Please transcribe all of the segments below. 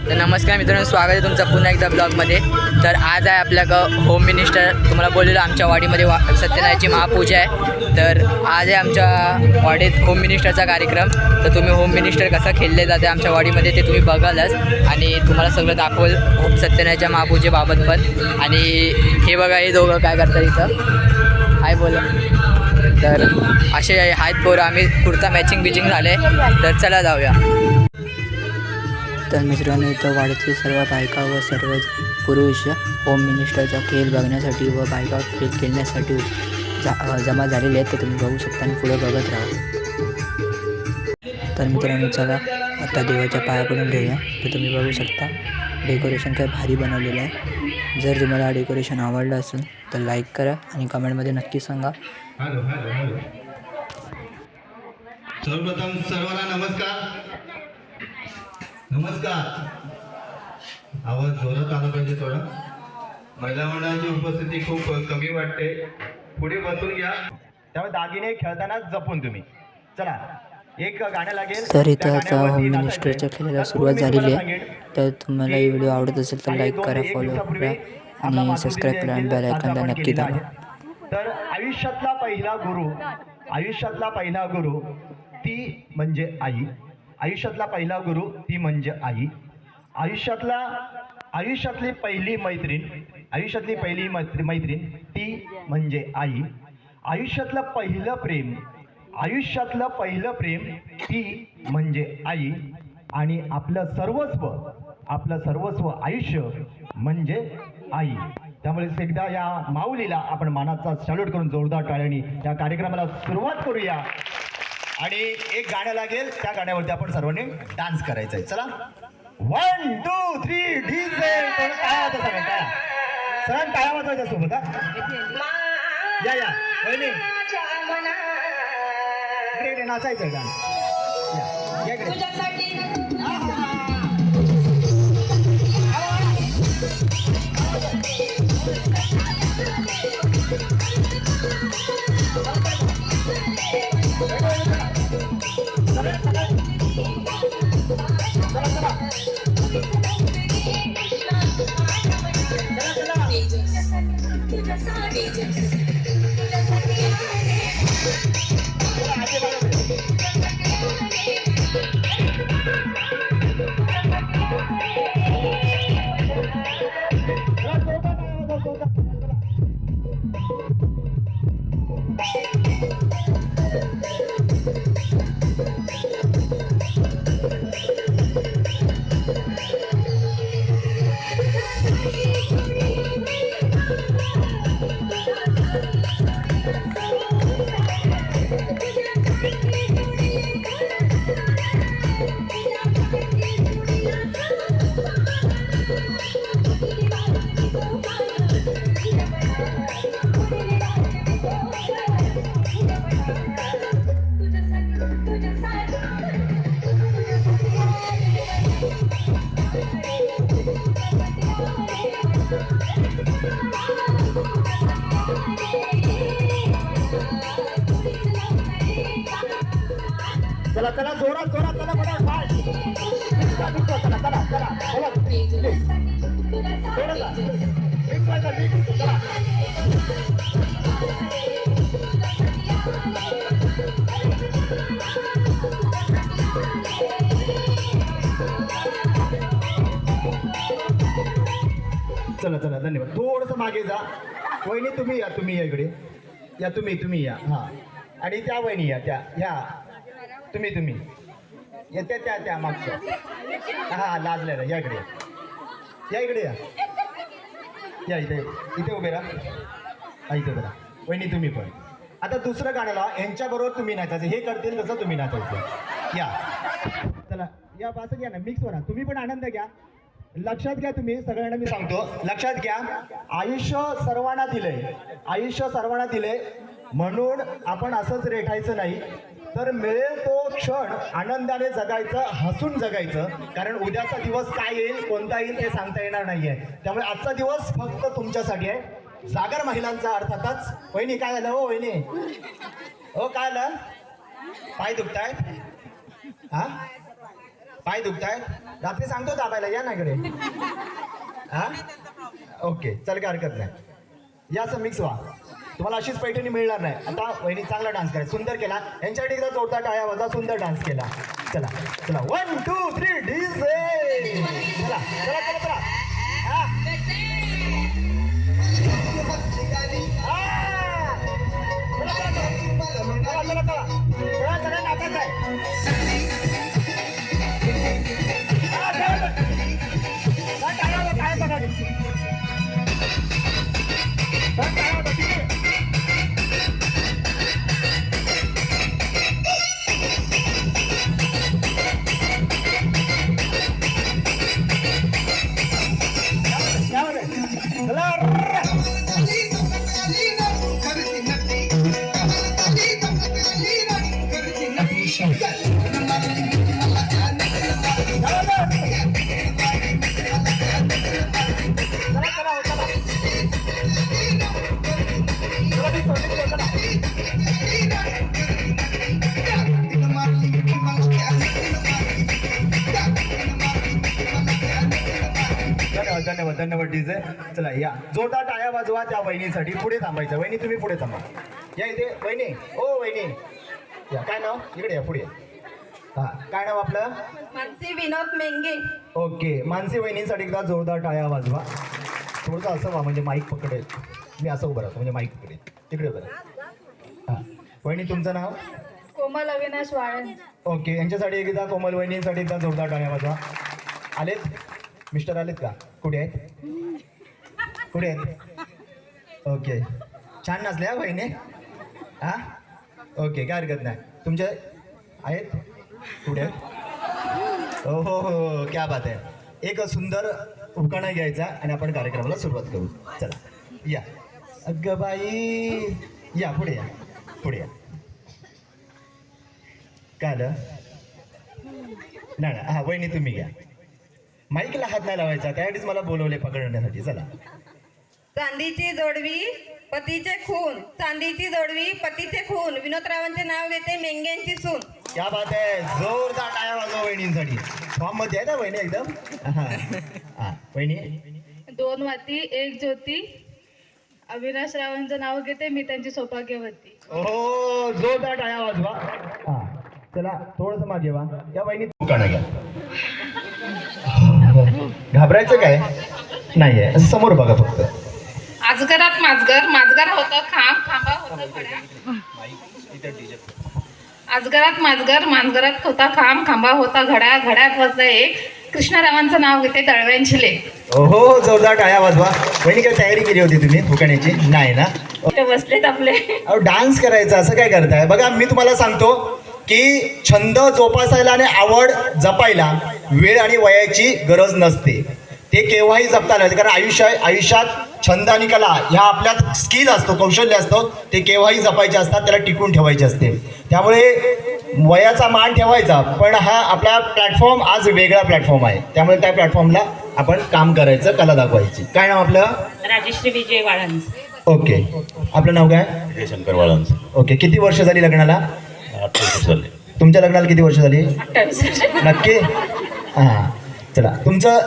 तर नमस्कार मित्रांनो, स्वागत आहे तुमचं पुन्हा एकदा ब्लॉगमध्ये. तर आज आहे आपल्या होम मिनिस्टर, तुम्हाला बोललेलं आमच्या वाडीमध्ये सत्यनारायणची महापूजा आहे. तर आज आहे आमच्या वाडीत होम मिनिस्टरचा कार्यक्रम. तर तुम्ही होम मिनिस्टर कसं खेळले जाते आमच्या वाडीमध्ये ते तुम्ही बघालच आणि तुम्हाला सगळं दाखवल सत्यनारायणच्या महापूजेबाबत पण. आणि हे बघा, हे दोघं काय करतात इथं, हाय बोला. तर असे आहेत पोरं, आम्ही कुर्ता मॅचिंग बिचिंग झाले. तर चला जाऊया. तर मित्रांनो, इथं वाडीतले सर्व बायका व सर्व पुरुष होम मिनिस्टरचा खेळ बघण्यासाठी व बायका खेळ खेळण्यासाठी जमा झालेले आहेत. तर तुम्ही बघू शकता आणि पुढे बघत राहा. तर मित्रांनो, चला आता देवाच्या पाया पडून घेऊया. तर तुम्ही बघू शकता डेकोरेशन काय भारी बनवलेलं आहे. जर तुम्हाला हा डेकोरेशन आवडलं असेल तर लाईक करा आणि कमेंटमध्ये नक्की सांगा. सर्वप्रथम सर्वांना नमस्कार. आवाज जोरात आला पाहिजे थोडा. महिला मंडळाची उपस्थिती खूप कमी वाटते. पुढे बसून घ्या. त्यामुळे दागिने खेळताना जपून तुम्ही. चला, एक गाणं लागेल. तर इथं आता होम मिनिस्टरच्या खेळाला सुरुवात झालेली आहे. तर तुम्हाला ही व्हिडिओ आवडत असेल तर लाईक करा, फॉलो करा आणि सबस्क्राईब करा आणि बेल आयकॉनला नक्की दाबा. तर आयुष्यातला पहिला गुरु ती म्हणजे आई. आयुष्यातला पहिला गुरु ती म्हणजे आई. आयुष्यातली पहिली मैत्रीण ती म्हणजे आई. आयुष्यातलं पहिलं प्रेम ती म्हणजे आई. आणि आपलं सर्वस्व आयुष्य म्हणजे आई. त्यामुळे एकदा या माऊलीला आपण मानाचा सॅल्यूट करून जोरदार टाळ्यांनी या कार्यक्रमाला सुरुवात करूया. आणि एक गाणं लागेल, त्या गाण्यावरती आपण सर्वांनी डान्स करायचा आहे. चला, 1 2 3 डीजे. सगळ्यांना टाळ्या वाजवायच्या सोबत. या वहिनी, इकडे नाचायचं डान्स. या इकडे. चला जोरात चला चला धन्यवाद. थोडस मागे जा. वहिनी तुम्ही या इकडे या. तुम्ही या. हा, आणि त्या वहिनी या तुम्ही येत्या त्या मागच्या. हा, लाजलेला. या इकडे या इथे उभे राहा. इथे बघा वहिनी, तुम्ही पण. आता दुसरं गाणं लावा. यांच्याबरोबर तुम्ही नाचायचं. हे करतील तसं तुम्ही नाचायचं. या, चला या, पास घ्या ना, मिक्स होणार. तुम्ही पण आनंद घ्या. लक्षात घ्या, तुम्ही सगळ्यांना मी सांगतो, लक्षात घ्या. आयुष्य सर्वांना दिलंय म्हणून आपण असंच रेटायचं नाही. तर मिळेल तो क्षण आनंदाने जगायचं, हसून जगायचं. कारण उद्याचा दिवस काय येईल, कोणता येईल ते सांगता येणार नाहीये. त्यामुळे आजचा दिवस फक्त तुमच्यासाठी आहे. जागर महिलांचा अर्थातच. वहिनी काय झालं हो वहिनी? हो काय झालं? पाय दुखतायत? हा, पाय दुखतायत रात्री सांगतो दाबायला या ना इकडे हा ओके चल काय हरकत नाही या असं मिक्स व्हा तुम्हाला अशीच पैठणी मिळणार नाही आता वहिनी चांगला डान्स करा सुंदर केला यांच्यासाठी एकदा जोरदार टाळ्या वाजा सुंदर डान्स केला चला चला 1 2 3 डीजे चला चला चला चला हा. चला चला चला चला चला नाचायचं आहे धन्यवाद धन्यवाद डीजे चला या जोरदार टाळ्या वाजवा त्या वहिनीसाठी पुढे थांबायचं वहिनी तुम्ही पुढे थांबा या इथे वहिनी ओ वहिनी या काय नाव इकडे या पुढे हा काय नाव आपलं मानसी विनोद मेंगे ओके मानसी वहिनीसाठी एकदा जोरदार टाळ्या वाजवा थोडंसं असं व्हा म्हणजे माईक पकडेल मी असं उभं राहतो म्हणजे माईक पकडेल तिकडे उभं राहा हां वहिनी तुमचं नाव कोमल अविनाश वाळन ओके यांच्यासाठी एकदा कोमल वहिनींसाठी एकदा जोरदार टाळ्या वाजवा आलेत मिस्टर आलेत का कुठे आहेत कुठे आहेत ओके छान नसल्या बहिणी हां ओके काय हरकत नाही तुमचे आहेत कुठे आहेत हो हो हो क्या बात आहे एक सुंदर उखाणा घ्यायचा आणि आपण कार्यक्रमाला सुरुवात करू चला या अगं बाई या पुढे या पुढे या काय आलं नाही नाही हां वहिनी तुम्ही घ्या माईकला हात नाही लावायचा त्यासाठीच मला बोलवले पकडण्यासाठी चला चांदीची जोडवी पतीचे खून चांदीची जोडवी पतीचे खून विनोदरावांचे नाव घेते मेंग्यांची सून क्या बात आहे जोरदार टाळ्या वाजवा वहिनींसाठी फॉर्म मध्ये आहे ना वहिनी एकदम हा हा वहिनी 2 वाती 1 ज्योती अविनाश रावांचं नाव घेते मी त्यांची सौभाग्यवती हो जोरदार टाळ्या वाजवा हा चला थोडस मागे वा या वहिनी दुकानं घ्या घाबरायचं काय नाहीये असं समोर बघा फक्त आजगरात माजगर माजगर होतं खांब खांबा होतं घड्या आजगरात माजगर माजगरात होता खांब खांबा होता घड्या घड्यात वाजता एक कृष्णरावांचं नाव घेते दळव्यांची लेक हो जोरदार टाळ्या वाजवा वहिनी काय तयारी केली होती तुम्ही फुकण्याची नाही ना ते बसलेत आपले अहो डान्स करायचा असं काय करताय बघा मी तुम्हाला सांगतो की छंद जोपासायला आणि आवड जपायला वेळ आणि वयाची गरज नसते ते केव्हाही जपता आलं कारण आयुष्यात छंद आणि कला ह्या आपल्यात स्किल असतो कौशल्य असतो ते केव्हाही जपायचे असतात त्याला टिकून ठेवायचे असते त्यामुळे वयाचा मान ठेवायचा पण हा आपला प्लॅटफॉर्म आज वेगळा प्लॅटफॉर्म आहे त्यामुळे त्या प्लॅटफॉर्मला आपण काम करायचं कला दाखवायची काय नाव आपलं राजश्री विजय वाळंज ओके आपलं नाव काय जयशंकर वाळंज ओके किती वर्ष झाली लग्नाला 28 झाले तुमच्या लग्नाला किती वर्ष झाली 28 नक्की हां चला तुमचं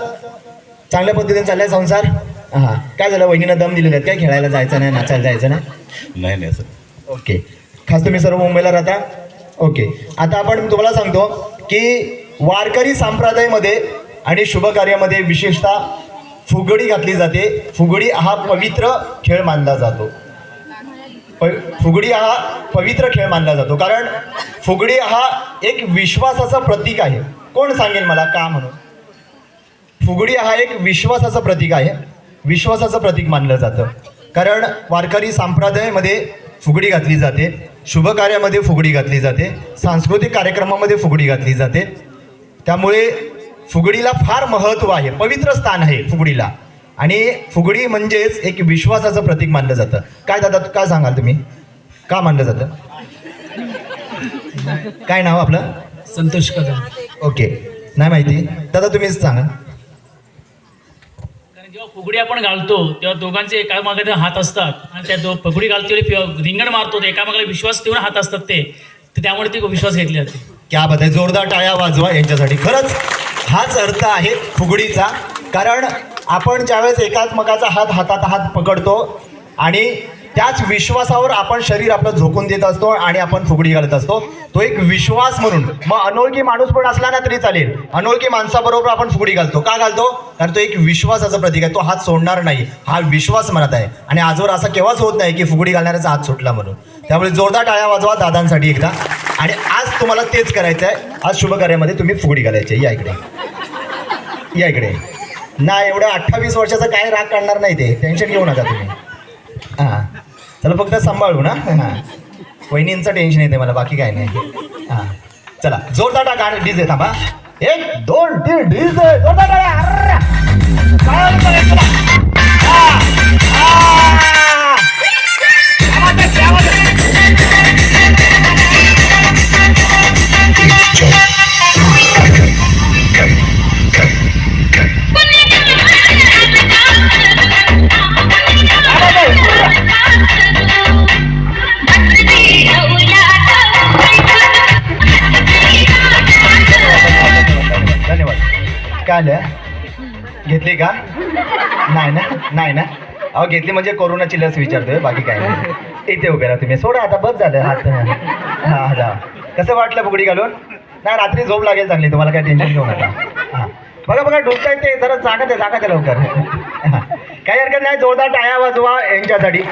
चांगल्या पद्धतीने चाललंय संसार हां काय झालं वहिनीनं दम दिलेले आहेत काय खेळायला जायचं नाही नाचायला जायचं नाही नाही सर ओके खास तुम्ही सर्व मुंबईला राहता ओके आता आपण तुम्हाला सांगतो की वारकरी संप्रदायामध्ये आणि शुभ कार्यामध्ये विशेषतः फुगडी घातली जाते फुगडी हा पवित्र खेळ मानला जातो फुगडी हा पवित्र खेळ मानला जातो कारण फुगडी हा एक विश्वासाचं प्रतीक आहे कोण सांगेल मला का म्हणून फुगडी हा एक विश्वासाचं प्रतीक आहे विश्वासाचं प्रतीक मानलं जातं कारण वारकरी संप्रदायामध्ये फुगडी घातली जाते शुभ कार्यामध्ये फुगडी घातली जाते सांस्कृतिक कार्यक्रमामध्ये फुगडी घातली जाते त्यामुळे फुगडीला फार महत्त्व आहे पवित्र स्थान आहे फुगडीला आणि फुगडी म्हणजेच एक विश्वासाचं प्रतीक मानलं जातं काय दादा काय सांगाल तुम्ही का मानलं जातं काय नाव आपलं संतोष कदम ओके नाही माहिती दादा तुम्हीच सांगा कारण जेव्हा फुगडी आपण घालतो तेव्हा दोघांचे एकामागे हात असतात आणि त्या फुगडी घालतो रिंगण मारतो एकामागे विश्वास ठेवून हात असतात ते त्यामुळे ती विश्वास घेतली जाते क्या बात आहे, जोरदार टाळ्या वाजवा यांच्यासाठी. खरंच हाच अर्थ आहे फुगडीचा. कारण आपण ज्यावेळेस एकात्मकाचा हातात हात पकडतो आणि त्याच विश्वासावर आपण शरीर आपलं झोकून देत असतो आणि आपण फुगडी घालत असतो, तो एक विश्वास म्हणून. मग अनोळखी माणूस पण असला ना तरी चालेल, अनोळखी माणसाबरोबर आपण फुगडी घालतो. का घालतो? कारण तो एक विश्वासाचं प्रतीक आहे. तो हात सोडणार नाही, हा विश्वास म्हणत आहे. आणि आजवर असा केव्हाच होत नाही की फुगडी घालणाऱ्याचा हात सुटला म्हणून. त्यामुळे जोरदार टाळ्या वाजवा दादांसाठी एकदा. आणि आज तुम्हाला तेच करायचं आहे. आज शुभकार्यामध्ये तुम्ही फुगडी घालायची आहे. या इकडे, या इकडे. ना एवढं 28 वर्षाचा काय राग काढणार नाही, ते टेन्शन घेऊ नका तुम्ही. हां, चला फक्त सांभाळू ना. हां, वहिनींचं टेन्शन येते मला, बाकी काय नाही. हां, चला जोरदार टाका. डीजे थांबा. 1 2 3 डीजे जोरदार टाका. धन्यवाद. काय आलं? घेतली का? नाही ना, नाही ना. अहो घेतली म्हणजे कोरोनाची लस विचारतोय, बाकी काय नाही. इथे उभे राहा तुम्ही. सोडा आता, बस झालं हात. हां जा. कसं वाटलं फुगडी घालून? नाही, रात्री झोप लागेल चांगली, तुम्हाला काय टेन्शन घेऊ नका. हां, बघा बघा डुबताय ते, जरा जागा द्या लवकर. हां, काही हरकत नाही. जोरदार टाळ्या वाजवा यांच्यासाठी.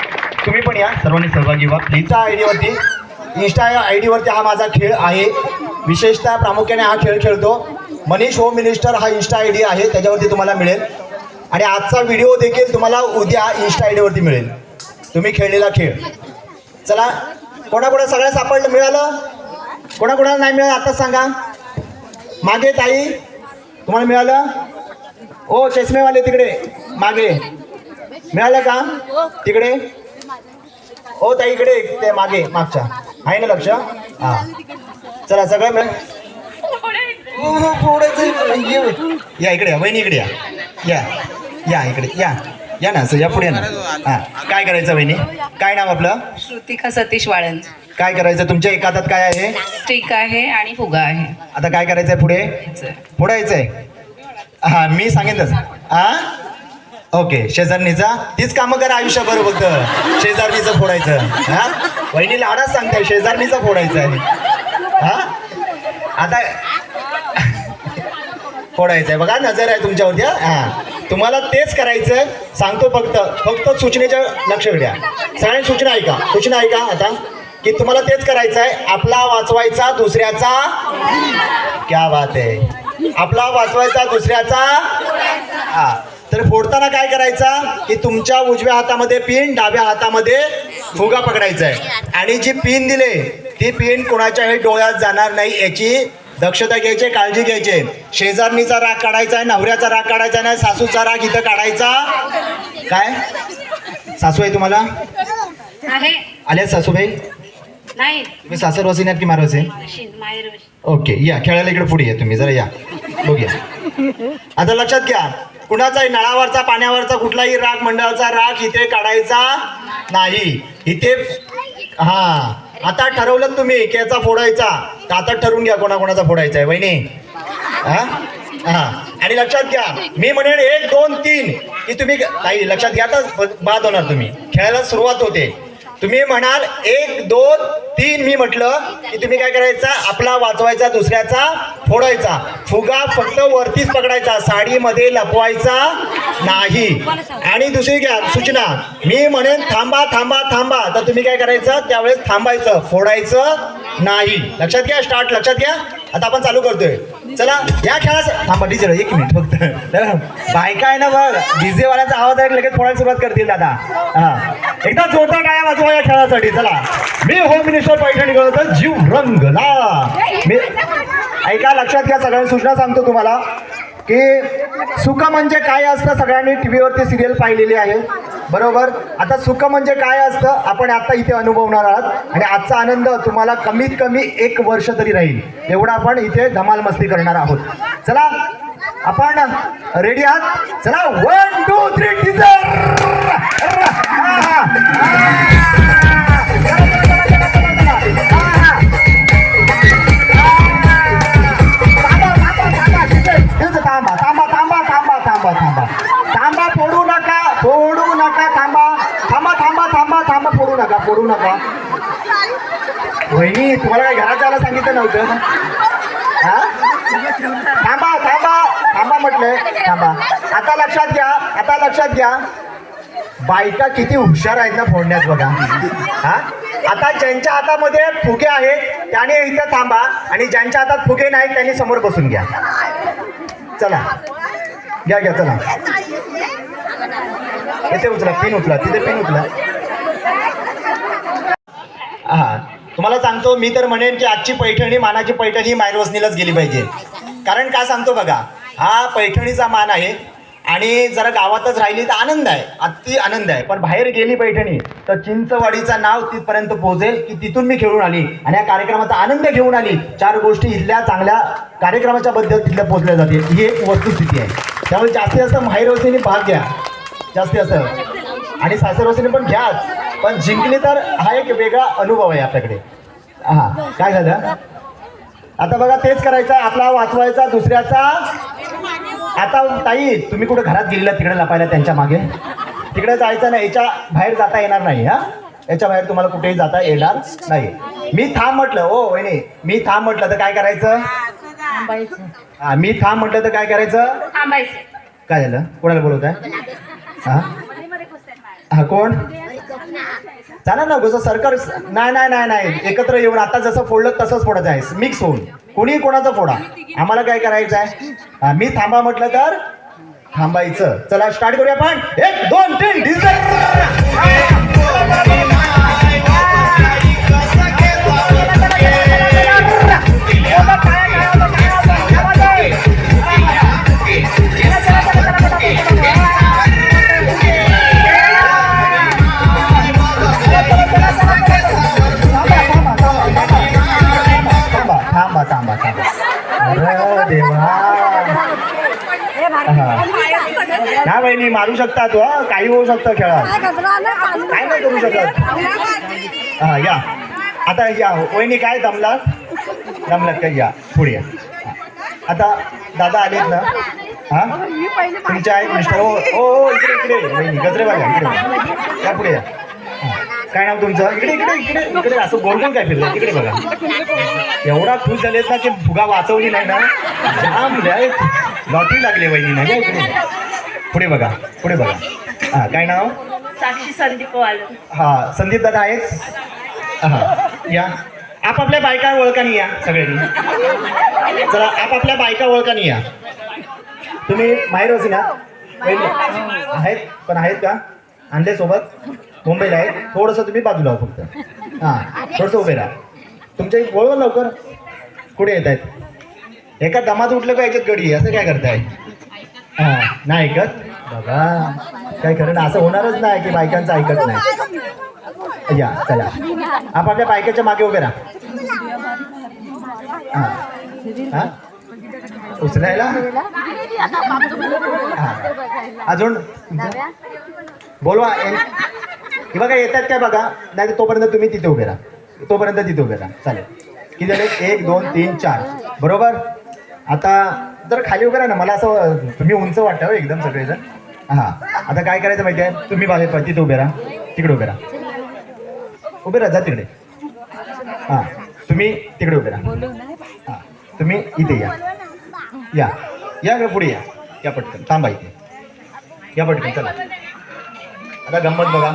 तुम्ही पण या, सर्वांनी सहभागी व्हा प्लीज. आयडीवरती, इन्स्टा आयडीवरती हा माझा खेळ आहे. विशेषतः प्रामुख्याने हा खेळ खेळतो. मनीष होम मिनिस्टर हा इन्स्टा आय डी आहे, त्याच्यावरती तुम्हाला मिळेल. आणि आजचा व्हिडिओ देखील तुम्हाला उद्या इन्स्टा आय डीवरती मिळेल, तुम्ही खेळलेला खेळ. चला, कोणाकोणा सगळ्या सापडलं, मिळालं? कोणाकोणाला नाही मिळालं आताच सांगा. मागे ताई, तुम्हाला मिळालं? ओ चष्मेवाले तिकडे मागे, मिळालं का? तिकडे ओ ताई, इकडे ते मागे, मागच्या आहे ना लक्ष? हां, चला सगळं मिळेल. या इकडे, वहिनी इकडे या, या या इकडे या, या ना या पुढे ना. हां, काय करायचं वहिनी? काय नाव आपलं? श्रुतिका सतीश वाळंज. काय करायचं? तुमच्या एका हातात काय आहे? स्टिक आहे आणि फुगा आहे. आता काय करायचंय पुढे? फोडायचंय. हां, मी सांगेनच. हां, ओके. शेजारणीचा तीच कामं करा आयुष्यभर, फक्त शेजारणीचं फोडायचं. हां, वहिनीला आडाच सांगताय शेजारणीचं फोडायचं आहे. हां, आता फोडायचं आहे. बघा, नजर आहे तुमच्यावरती. हां, तुम्हाला तेच करायचं. सांगतो फक्त सूचनेच्या लक्ष द्या. सगळ्यांनी सूचना ऐका, सूचना ऐका आता, की तुम्हाला तेच करायचं आहे. आपला वाचवायचा दुसऱ्याचा. क्या बात आहे. आपला वाचवायचा दुसऱ्याचा. हां, तर फोडताना काय करायचा, की तुमच्या उजव्या हातामध्ये पिन, डाव्या हातामध्ये फुगा पकडायचा आहे. आणि जी पिन दिले ती पिन कोणाच्याही डोळ्यात जाणार नाही याची दक्षता घ्यायची, काळजी घ्यायची. शेजारणीचा राग काढायचा आहे, नवऱ्याचा राग काढायचा नाही, सासूचा राग इथं काढायचा. काय सासू आहे तुम्हाला? आहे आल्या सासूबाई? नाही, तुम्ही सासरवासी नाहीत की मारवासी? माहेर. ओके, या खेळायला इकडे पुढे या तुम्ही, जरा या बघूया. आता लक्षात घ्या, कुणाचाही नळावरचा, पाण्यावरचा कुठलाही राग, मंडळाचा राग इथे काढायचा नाही. इथे हां, आता ठरवलं तुम्ही की याचा फोडायचा, तर आता ठरवून घ्या कोणाकोणाचा फोडायचा आहे वहिनी. हां हां, आणि लक्षात घ्या, मी म्हणेन 1 2 3 की तुम्ही काही लक्षात घ्या, तर बाद होणार. तुम्ही खेळायला सुरुवात होते, तुम्ही म्हणाल 1 2 3, मी म्हटलं की तुम्ही काय करायचा, आपला वाचवायचा दुसऱ्याचा फोडायचा. फुगा फक्त वरतीच पकडायचा, साडीमध्ये लपवायचा नाही. आणि दुसरी घ्या सूचना, मी म्हणेन थांबा थांबा थांबा, तर तुम्ही काय करायचं, त्यावेळेस थांबायचं, फोडायचं नाही. लक्षात घ्या, स्टार्ट. लक्षात घ्या, आता आपण चालू करतोय. चला या खेळाचं थांबा. डीजे 1 मिनिट फक्त. बायका आहे ना बघ, डीजे वाल्याचा आवाज आहे, लगेच फोडायला सुरुवात करतील दादा. हां, एकदा जोरदार टाळ्या वाजवा या खेळासाठी. चला, मी होम मिनिस्टर पैठणी करतो, जीव रंगला. मी ऐका, लक्षात घ्या, सगळ्यांनी सूचना सांगतो तुम्हाला की सुख म्हणजे काय असतं. सगळ्यांनी टी व्हीवरती सिरियल पाहिलेली आहे, बरोबर? आता सुख म्हणजे काय असतं आपण आता इथे अनुभवणार आहात. आणि आजचा आनंद तुम्हाला कमीत कमी 1 वर्ष तरी राहील, एवढा आपण इथे धमाल मस्ती करणार आहोत. चला, आपण रेडी आहात? चला, 1 2 3 टीजर. थांबा थांबा थांबा फोडू नका थांबा थांबा थांबा थांबा थांबा फोडू नका वहिनी तुम्हाला काय घरात जायला सांगितलं नव्हतं हा थांबा थांबा थांबा म्हटलंय थांबा आता लक्षात घ्या बायका किती हुशार आहेत ना फोडण्यात बघा हा आता ज्यांच्या हातामध्ये फुगे आहेत त्याने इथं थांबा आणि ज्यांच्या हातात फुगे नाहीत त्यांनी समोर बसून घ्या चला घ्या चला इथे उचला पिन उचला तिथे पिन उचला हा तुम्हाला सांगतो मी तर म्हणेन की आजची पैठणी मानाची पैठणी मायरवसनीलाच गेली पाहिजे कारण काय सांगतो बघा हा पैठणीचा मान आहे आणि जरा गावातच राहिली तर आनंद आहे अति आनंद आहे पण बाहेर गेली पैठणी तर चिंचवाडीचं नाव तिथपर्यंत पोहोचेल की तिथून मी खेळून आली आणि या कार्यक्रमाचा आनंद घेऊन आली 4 गोष्टी इथल्या चांगल्या कार्यक्रमाच्या बद्दल तिथल्या पोहोचल्या जातील ही एक वस्तुस्थिती आहे त्यामुळे जास्तीत जास्त माहेरवसनीने भाग घ्या जास्तीत जास्त आणि सासरवसनीने पण घ्याच पण जिंकली तर हा एक वेगळा अनुभव आहे आपल्याकडे हा काय झालं आता बघा तेच करायचं आपला वाचवायचा दुसऱ्याचा आता ताई तुम्ही कुठं घरात गेलेला तिकडे लपायला त्यांच्या मागे तिकडे जायचं नाही याच्या बाहेर जाता येणार नाही हा याच्या बाहेर तुम्हाला कुठेही जाता येणार नाही मी थांब म्हटलं हो वहिनी मी थांब म्हटलं तर काय करायचं हा मी थांब म्हटलं तर काय करायचं काय झालं कोणाला बोलवत आहे हा कोण चाला ना जसं सरकार नाही एकत्र येऊन आता जसं फोडलं तसंच फोडायचं आहे मिक्स होऊन कोणी कोणाचा फोडा आम्हाला काय करायचं आहे मी थांबा म्हटलं तर थांबायचं चला स्टार्ट करूया आपण 1 2 3 थांबा अरे देवा ना बहिणी मारू शकता तो काही होऊ शकतं खेळात काय नाही करू शकत हा या आता या वहिनी काय दमलात काय या पुढे या आता दादा आलेत ना हा तुमचे आहेत मिस्टर हो इकडे वहिनी गजरे बघा इकडे या पुढे या काय नाव तुमचं इकडे असं गोल काय फिरलं तिकडे बघा एवढा खुश झालेत ना की फुगा वाचवली नाही ना जाम लॉटरी लागली वहिनी नाही पुढे बघा हा काय नाव साक्षी संदीप वाल हा संदीप दादा आहेत हा या आपापल्या बायका ओळखानी या सगळ्यांनी चला आपापल्या बायका ओळखानी या तुम्ही माहेर वसी ना आहेत का आणले सोबत मुंबईला आहे थोडंसं तुम्ही बाजूला हो फक्त हां थोडंसं उभे राहा तुमच्या बोलवा लवकर कुठे येत आहेत एका दमात उठलं का याच्यात गडी असं काय करताय हां नाही ऐकत बघा काय खरं ना असं होणारच नाही की बायकांचं ऐकत नाही या चला आपापल्या बायकाच्या मागे उभे राहा हां उचलायला हां अजून बोलवा की बघा येतात काय बघा नाही तोपर्यंत तुम्ही तिथे उभे राहा चालेल किती झाले 1 2 3 4 बरोबर आता जर खाली उभे राहा ना मला असं तुम्ही उंच वाटतं एकदम सगळेजण हां आता काय करायचं माहिती आहे तुम्ही बाहेर तिथे उभे राहा तिकडे उभे राहा जा तिकडे हां तुम्ही तिकडे उभे राहा हां तुम्ही इथे या पुढे या पटकन थांबा इथे या पटकन चला आता गंमत बघा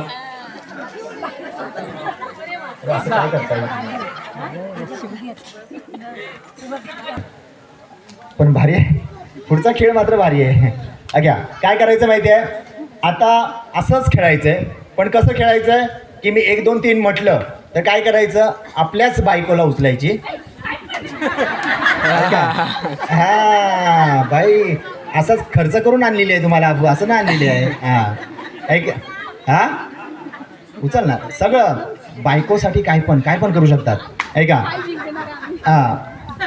असं काय करता पण भारी आहे पुढचा खेळ मात्र भारी आहे अग्या काय करायचं माहिती आहे आता असंच खेळायचं आहे पण कसं खेळायचं आहे की मी 1 2 3 म्हटलं तर काय करायचं आपल्याच बायकोला उचलायची हा बाई असंच खर्च करून आणलेली आहे तुम्हाला असं ना आणलेली आहे हां ऐक हां उचल ना सगळं बायकोसाठी काय पण करू शकतात ऐका हां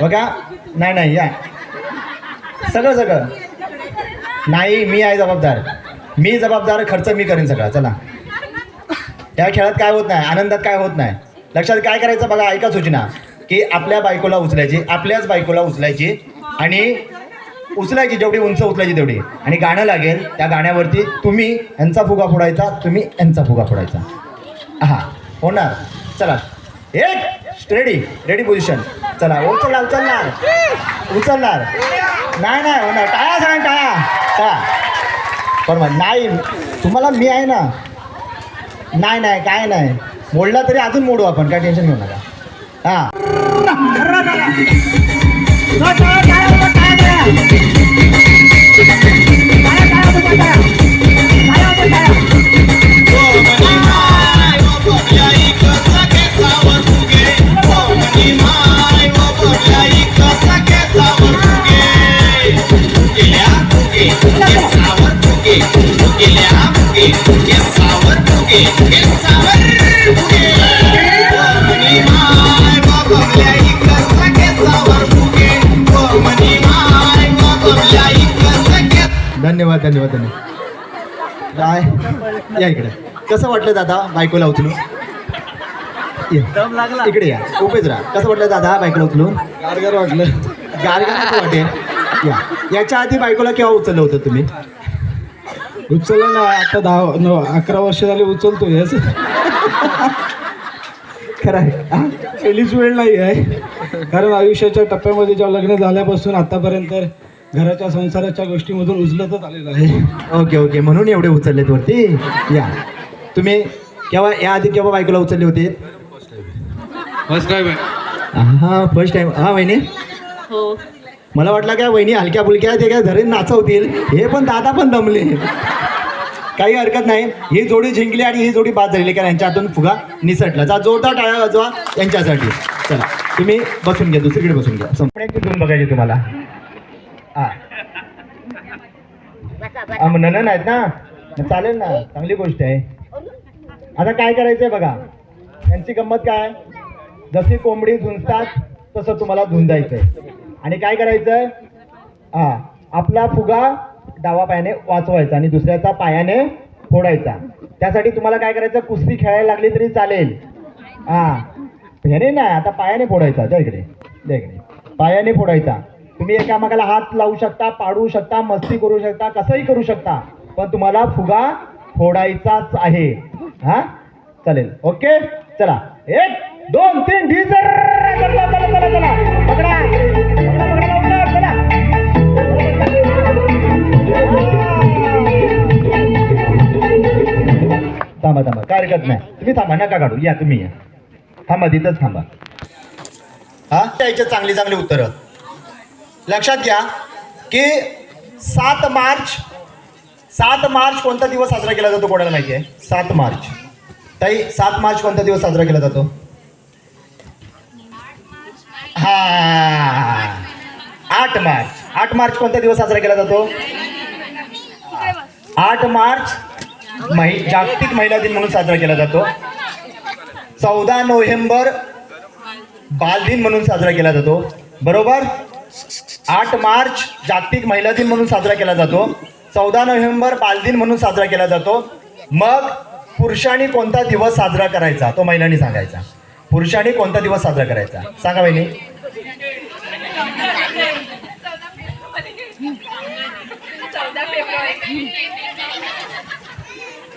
बघा नाही या सगळं नाही मी आहे जबाबदार खर्च मी करेन सगळा चला या खेळात काय होत नाही आनंदात काय होत नाही लक्षात काय करायचं बघा ऐका सूचना की आपल्याच बायकोला उचलायची आणि उचलायची, जेवढी उंच उचलायची तेवढी, आणि गाणं लागेल. त्या गाण्यावरती तुम्ही यांचा फुगा फोडायचा, तुम्ही यांचा फुगा फोडायचा. हा होणार. चला एक रेडी पोझिशन. चला उचलणार नाही होणार. टाळ्या सांग, टाळ्या. चला बरोबर. नाही तुम्हाला मी आहे ना. नाही काय नाही, मोडला तरी अजून मोडू आपण, काय टेन्शन घेऊ नका. हा धन्यवाद. काय या इकडे. कसं वाटलं दादा बायकोला उचलून? इकडे या, उभेच राहा. कसं वाटलं दादा बायकोला उचलून? गारगार वाटलं. गारगार वाटेल. याच्या आधी बायकोला केव्हा उचललं होतं तुम्ही? उचललं ना, आता 11 वर्ष झाली उचलतो. याच खरं आहे. पहिलीच वेळ नाही आहे, कारण आयुष्याच्या टप्प्यामध्ये जेव्हा लग्न झाल्यापासून आतापर्यंत घराच्या संसाराच्या गोष्टीमधून उचलतच आलेलं आहे. ओके म्हणून एवढे उचललेत वरती. या तुम्ही केव्हा, या आधी केव्हा बायकोला उचलले होते? First time. हा फर्स्ट टाइम. हा वहिनी, हो. मला वाटलं काय वहिनी हलक्या फुलक्या ते काय धरून नाचवतील, हे पण दादा पण दमले. काही हरकत नाही. ही जोडी जिंकली आणि ही जोडी बाद झालेली, कारण यांच्या हातून फुगा निसटला. जा जोरदार टाळ्या वाजवा यांच्यासाठी. चला तुम्ही बसून घ्या, दुसरीकडे बसून घ्या. संपण्याची धून बघायची तुम्हाला. हा ननन आहेत ना, चालेल ना, चांगली गोष्ट आहे. आता काय करायचंय बघा, यांची गंमत काय, जशी कोंबडी झुंजतात तसं तुम्हाला झुंजायचंय. आणि काय करायचंय, हा आपला फुगा डावा पायाने वाचवायचा आणि दुसऱ्याचा पायाने फोडायचा. त्यासाठी तुम्हाला काय करायचं, कुस्ती खेळायला लागली तरी चालेल. हा ह्याने नाही, आता पायाने फोडायचा. त्या इकडे पायाने फोडायचा. तुम्ही एकामेकाला हात लावू शकता, पाडू शकता, मस्ती करू शकता, कसंही करू शकता, पण तुम्हाला फुगा फोडायचाच आहे. हा चालेल. ओके चला 1 2 3 डीजर. चला पकडा लवकर. चला थांबा काय हरकत नाही. तुम्ही थांबा, नका काढू. या तुम्ही या, थांबा तिथंच थांबा. हा द्यायचे चांगली उत्तरं. लक्षात घ्या की 7 मार्च कोणता दिवस साजरा केला जातो? कोणाला माहिती आहे? 7 मार्च. ताई 7 मार्च कोणता दिवस साजरा केला जातो? हा 8 मार्च कोणता दिवस साजरा केला जातो? 8 मार्च जागतिक महिला दिन म्हणून साजरा केला जातो. 14 नोव्हेंबर बाल दिन म्हणून साजरा केला जातो. बरोबर. 8 मार्च जागतिक महिला दिन म्हणून साजरा केला जातो. 14 नोव्हेंबर बाल दिन म्हणून साजरा केला जातो. मग पुरुषांनी कोणता दिवस साजरा करायचा तो महिलांनी सांगायचा. पुरुषांनी कोणता दिवस साजरा करायचा सांगा बहिणी.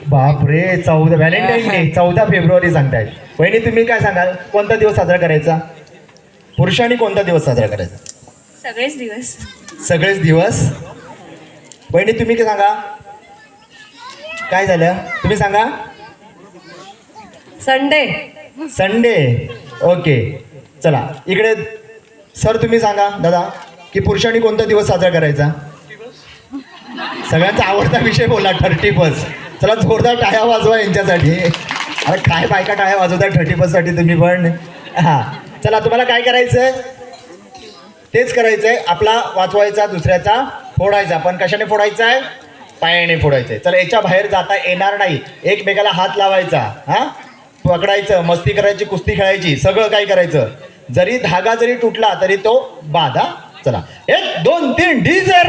बापरे 14 व्हॅलेंटाईन डे 14 फेब्रुवारी सांगतायत. बहिणी तुम्ही काय सांगाल, कोणता दिवस साजरा करायचा? पुरुषांनी कोणता दिवस साजरा करायचा? सगळेच दिवस. बहिणी तुम्ही काय सांगा, काय झालं तुम्ही सांगा. संडे. ओके चला इकडे सर तुम्ही सांगा दादा की पुरुषांनी कोणता दिवस साजरा करायचा? सगळ्यांचा आवडता विषय बोला 31. चला जोरदार टाळ्या वाजवा यांच्यासाठी. अरे काय बायका टाळ्या वाजवता 31 साठी तुम्ही पण. हां चला तुम्हाला काय करायचंय तेच करायचंय. आपला वाचवायचा, दुसऱ्याचा फोडायचा. पण कशाने फोडायचा आहे? पायाने फोडायचंय. चला याच्या बाहेर जाता येणार नाही. एकमेकाला हात लावायचा, हां पकडायचं, मस्ती करायची, कुस्ती खेळायची, सगळं काय करायचं. जरी धागा जरी तुटला तरी तो बाधा. चला 1 2 3 डीजर.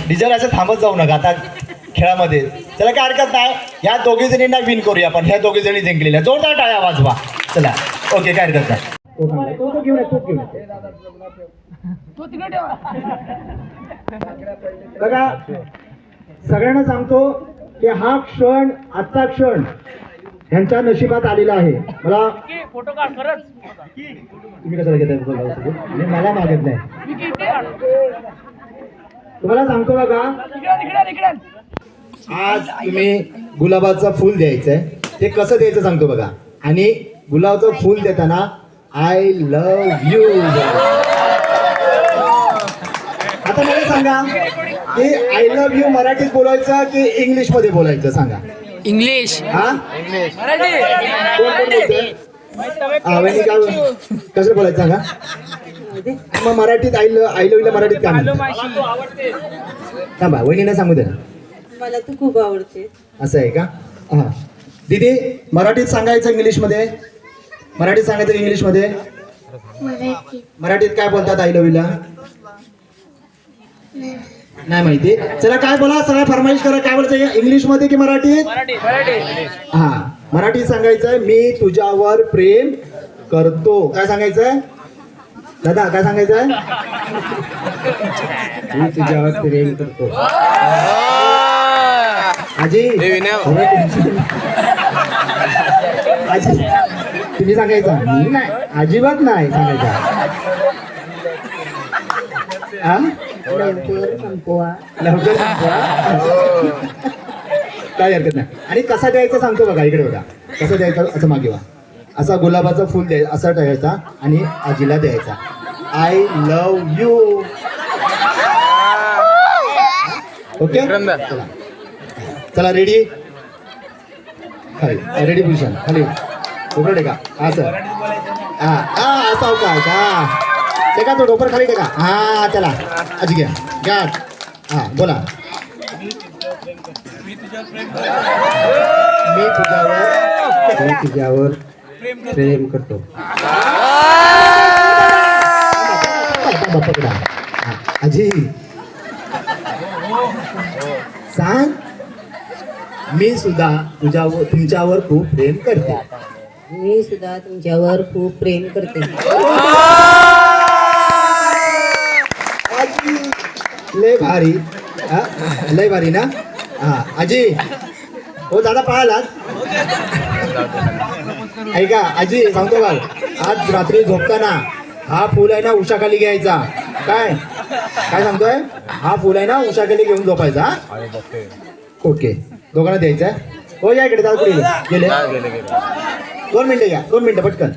डिजर असं थांबत जाऊ नका आता खेळामध्ये. चला काय हरकत नाही, ह्या दोघी जणींना विन करूया आपण. ह्या दोघी जणी जिंकलेल्या, जोरदार टाळ्या वाजवा. चला ओके, काय हरकत नाही. तो घेऊन बघा, सगळ्यांना सांगतो की हा क्षण, आजचा क्षण ह्यांच्या नशिबात आलेला आहे. मला तुम्ही कशाला घेताय? मला मागत नाही. तुम्हाला सांगतो बघा, आज तुम्ही गुलाबाचं फूल द्यायचंय. ते कसं द्यायचं सांगतो बघा. आणि गुलाबाचं फूल देताना आय लव्ह यू. आता मला सांगा की आय लव्ह यू मराठीत बोलायचं की इंग्लिश मध्ये बोलायचं? सांगा. इंग्लिश. हा, कोण बोलतंय? वहिनी काय कसं बोलायचं सांगा. मग मराठीत आय लव्ह ला मराठीत काय म्हणतात? थांबा, वहिनीला सांगू दे ना. मला तू खूप आवडते. असं आहे का? हा दीदी, मराठीत सांगायचं इंग्लिशमध्ये? मराठीत सांगायचं इंग्लिशमध्ये? मराठीत काय बोलतात आय लव्ह ला? नाही माहिती. चला काय बोला, सगळ्या फरमाईश करा. काय बोलायचं इंग्लिश मध्ये की मराठीत? हा, मराठीत सांगायचंय मी तुझ्यावर प्रेम करतो. काय सांगायचंय दादा? काय सांगायचंय? मी तुझ्यावर प्रेम करतो. आजी, आजी तुम्ही सांगायचं? मी नाही, अजिबात नाही सांगायचं. लवकर संपवा. काय हरकत नाही. आणि कसा द्यायचा सांगतो बघा, इकडे बघा. कसं द्यायचं असं मागे वा. असा गुलाबाचं फुल द्यायचं, असा द्यायचा आणि आजीला द्यायचा. I love you. ओके, चला रेडी. खाली रेडी पोझिशन. खाली उघडे का? हा सर. हा हा, असा अवकाश. हा टेका, तो डोपर खाली टेका. हा चला आजी घ्या घ्या. हा बोला. मी तुझ्यावर प्रेम करतो. पकडा. आजी सांग. मी सुद्धा तुमच्यावर खूप प्रेम करते. मी सुद्धा तुमच्यावर खूप प्रेम करते. लय भारी. हा लय भारी ना. हा आजी. हो दादा पळालात. ऐका आजी, सांगतो का, आज रात्री झोपताना हा फुल आहे ना उशाखाली घ्यायचा. काय काय सांगतोय? हा फुल आहे ना उशाखाली घेऊन झोपायचा. ओके, दोघांना द्यायचं. हो या इकडे. दादा कुठे गेले? 2 मिनिटं घ्या, 2 मिनिटं पटकन.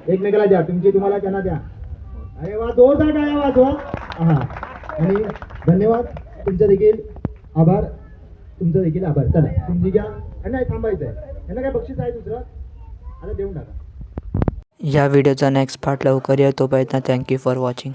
एकमेकाला द्या, तुमची तुम्हाला त्यांना द्या. अरे वा, 2 टाळ्या वाजवा. हा, आणि धन्यवाद. तुमचं देखील आभार. तुमचं देखील आभार. चला तुमची घ्या. आणि नाही थांबायचं आहे. यांना काय बक्षीस आहे दुसरं? आता देऊन टाका. या व्हिडिओचा नेक्स्ट पार्ट लवकर येतो. तोपर्यंत थँक्यू फॉर वॉचिंग.